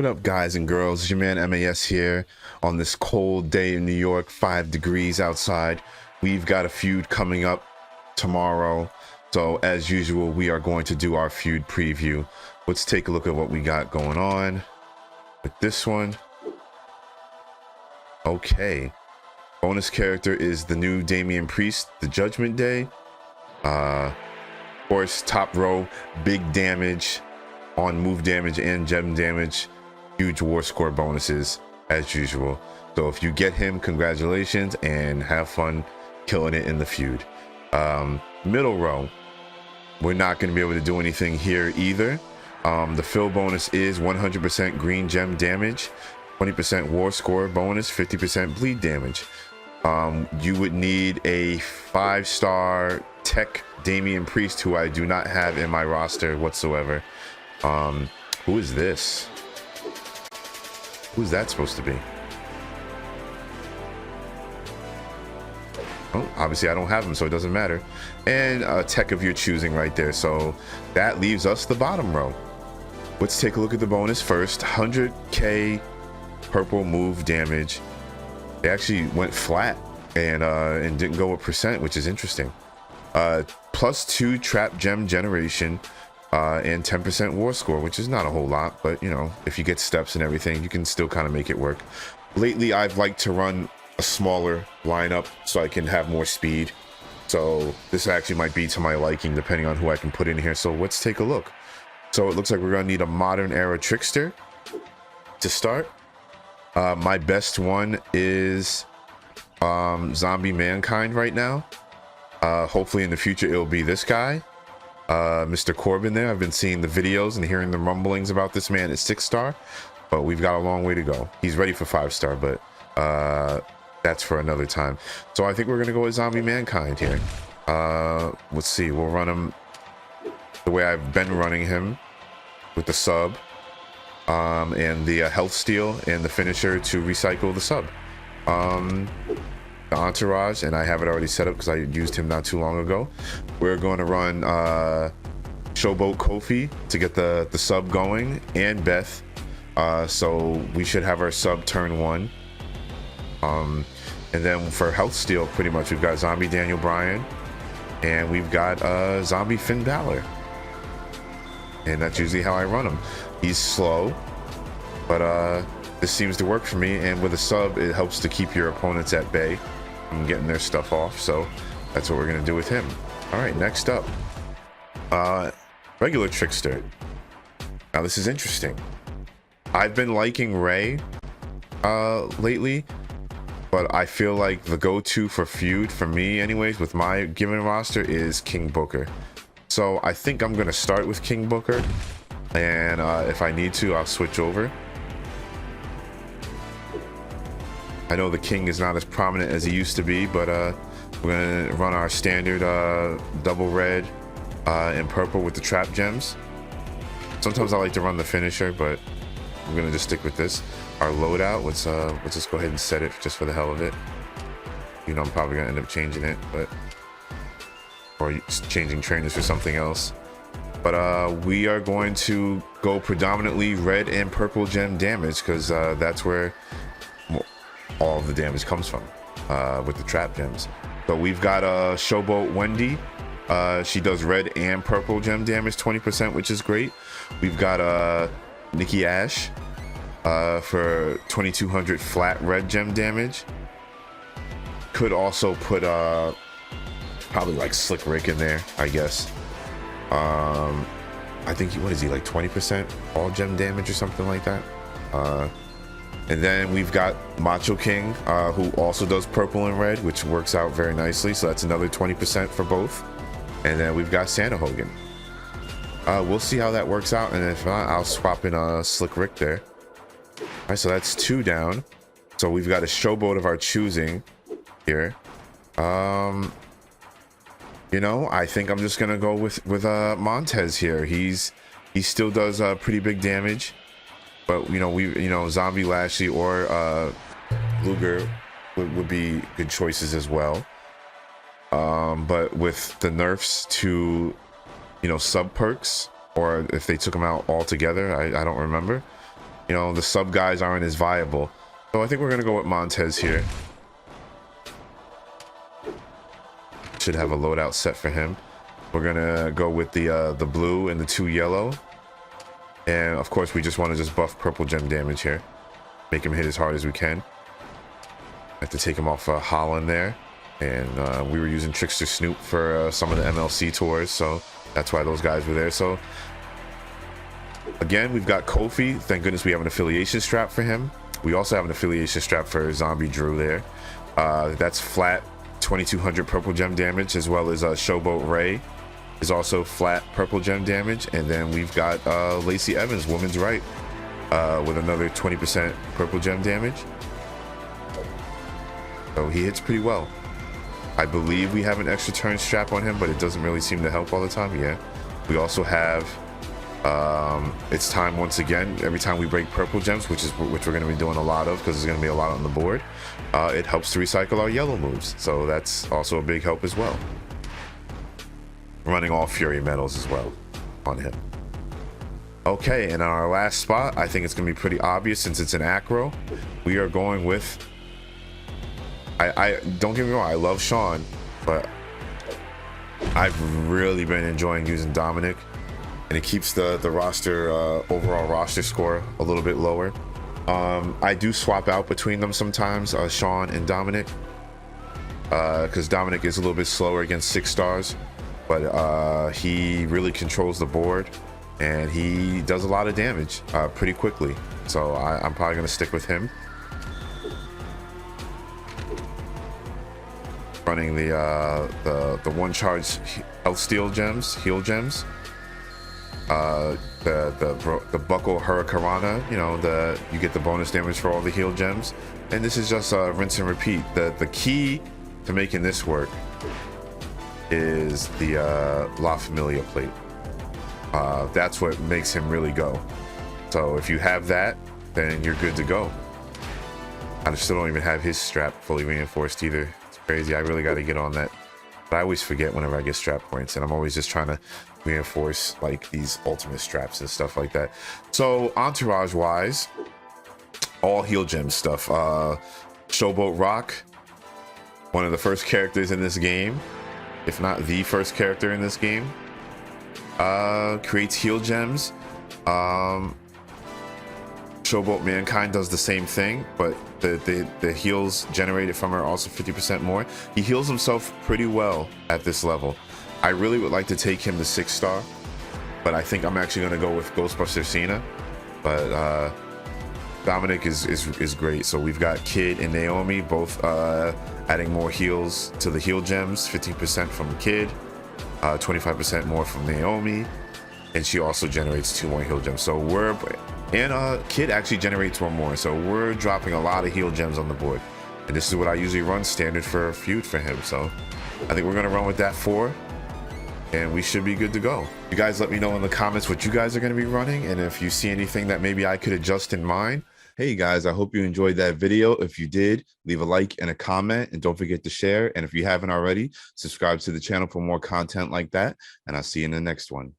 What up, guys and girls? It's your man MAS here on this cold day in New York, 5 degrees outside. We've got a feud coming up tomorrow. So as usual, we are going to do our feud preview. Let's take a look at what we got going on with this one. Okay. Bonus character is the new Damian Priest, the Judgment Day. Of course, top row, big damage on move damage and gem damage. Huge war score bonuses as usual. So if you get him, congratulations and have fun killing it in the feud. Middle row, we're not going to be able to do anything here either. The fill bonus is 100% green gem damage, 20% war score bonus, 50% bleed damage. You would need a 5-star tech Damian Priest, who I do not have in my roster whatsoever. Who is this? Who's that supposed to be? Oh, obviously I don't have him, so it doesn't matter. And a tech of your choosing right there. So that leaves us the bottom row. Let's take a look at the bonus first. 100k purple move damage. They actually went flat and didn't go with percent, which is interesting. +2 trap gem generation. And 10% war score, which is not a whole lot, but you know, if you get steps and everything, you can still kind of make it work. Lately, I've liked to run a smaller lineup so I can have more speed. So this actually might be to my liking, depending on who I can put in here. So let's take a look. So it looks like we're gonna need a modern era trickster to start. My best one is zombie mankind right now. Hopefully in the future it'll be this guy. Mr. Corbin there. I've been seeing the videos and hearing the rumblings about this man at 6-star, but we've got a long way to go. He's ready for 5-star, but that's for another time. So I think we're gonna go with zombie mankind here. Let's see, we'll run him the way I've been running him, with the sub and the health steal and the finisher to recycle the sub. The entourage, and I have it already set up because I used him not too long ago. We're going to run Showboat Kofi to get the sub going, and Beth. So we should have our sub turn 1. And then for health steal, pretty much we've got zombie Daniel Bryan, and we've got zombie Finn Balor. And that's usually how I run him. He's slow, but this seems to work for me, and with a sub it helps to keep your opponents at bay and getting their stuff off. So that's what we're gonna do with him. All right, next up, regular trickster. Now this is interesting. I've been liking Ray lately, but I feel like the go-to for feud for me anyways with my given roster is King Booker. So I think I'm gonna start with King Booker, and if I need to, I'll switch over. I know the King is not as prominent as he used to be, but we're gonna run our standard double red and purple with the trap gems. Sometimes I like to run the finisher, but we're gonna just stick with this. Our loadout, let's just go ahead and set it just for the hell of it. You know, I'm probably gonna end up changing it, but or changing trainers for something else. But we are going to go predominantly red and purple gem damage, because that's where all of the damage comes from with the trap gems. So we've got Showboat Wendy. She does red and purple gem damage, 20%, which is great. We've got Nikki Ash for 2200 flat red gem damage. Could also put probably like Slick Rick in there, I guess. I think what is he, like 20% all gem damage or something like that. And then we've got Macho King, who also does purple and red, which works out very nicely. So that's another 20% for both. And then we've got Santa Hogan. We'll see how that works out. And if not, I'll swap in Slick Rick there. All right, so that's 2 down. So we've got a Showboat of our choosing here. You know, I think I'm just going to go with Montez here. He still does pretty big damage. But you know, Zombie Lashley or Luger would be good choices as well. But with the nerfs to, you know, sub perks, or if they took them out altogether, I don't remember. you know, the sub guys aren't as viable. So I think we're going to go with Montez here. Should have a loadout set for him. We're going to go with the blue and the 2 yellow. And of course, we just want to just buff purple gem damage here. Make him hit as hard as we can. Have to take him off Holland there. And we were using Trickster Snoop for some of the MLC tours. So that's why those guys were there. So again, we've got Kofi. Thank goodness we have an affiliation strap for him. We also have an affiliation strap for Zombie Drew there. That's flat 2200 purple gem damage, as well as Showboat Ray is also flat purple gem damage. And then we've got Lacey Evans, Women's Right, with another 20% purple gem damage. So he hits pretty well. I believe we have an extra turn strap on him, but it doesn't really seem to help all the time. Yeah. We also have it's time once again, every time we break purple gems, which we're going to be doing a lot of, because there's going to be a lot on the board, it helps to recycle our yellow moves. So that's also a big help as well. Running all Fury medals as well on him. Okay, and on our last spot, I think it's going to be pretty obvious since it's an acro. We are going with, I don't get me wrong, I love Sean, but I've really been enjoying using Dominic, and it keeps the roster overall roster score a little bit lower. I do swap out between them sometimes, Sean and Dominic, because Dominic is a little bit slower against 6 stars, but he really controls the board and he does a lot of damage pretty quickly. So I'm probably going to stick with him. Running the 1 charge health steal gems, heal gems. The buckle hurricanrana, you know, you get the bonus damage for all the heal gems, and this is just rinse and repeat. The key to making this work is the La Familia plate. That's what makes him really go. So if you have that, then you're good to go. I still don't even have his strap fully reinforced either. It's crazy. I really got to get on that. But I always forget whenever I get strap points, and I'm always just trying to reinforce like these ultimate straps and stuff like that. So entourage wise, all heal gem stuff. Showboat Rock, one of the first characters in this game, if not the first character in this game, creates heal gems. Showboat Mankind does the same thing, but the heals generated from her also 50% more. He heals himself pretty well at this level. I really would like to take him to 6 star, but I think I'm actually going to go with Ghostbuster Cena. But Dominic is great. So we've got Kid and Naomi both adding more heals to the heal gems, 15% from Kid, 25% more from Naomi, and she also generates 2 more heal gems. So Kid actually generates 1 more. So we're dropping a lot of heal gems on the board, and this is what I usually run standard for Feud for him. So I think we're going to run with that 4. And we should be good to go. You guys let me know in the comments what you guys are going to be running, and if you see anything that maybe I could adjust in mine. Hey guys, I hope you enjoyed that video. If you did, leave a like and a comment, and don't forget to share. And if you haven't already, subscribe to the channel for more content like that, and I'll see you in the next one.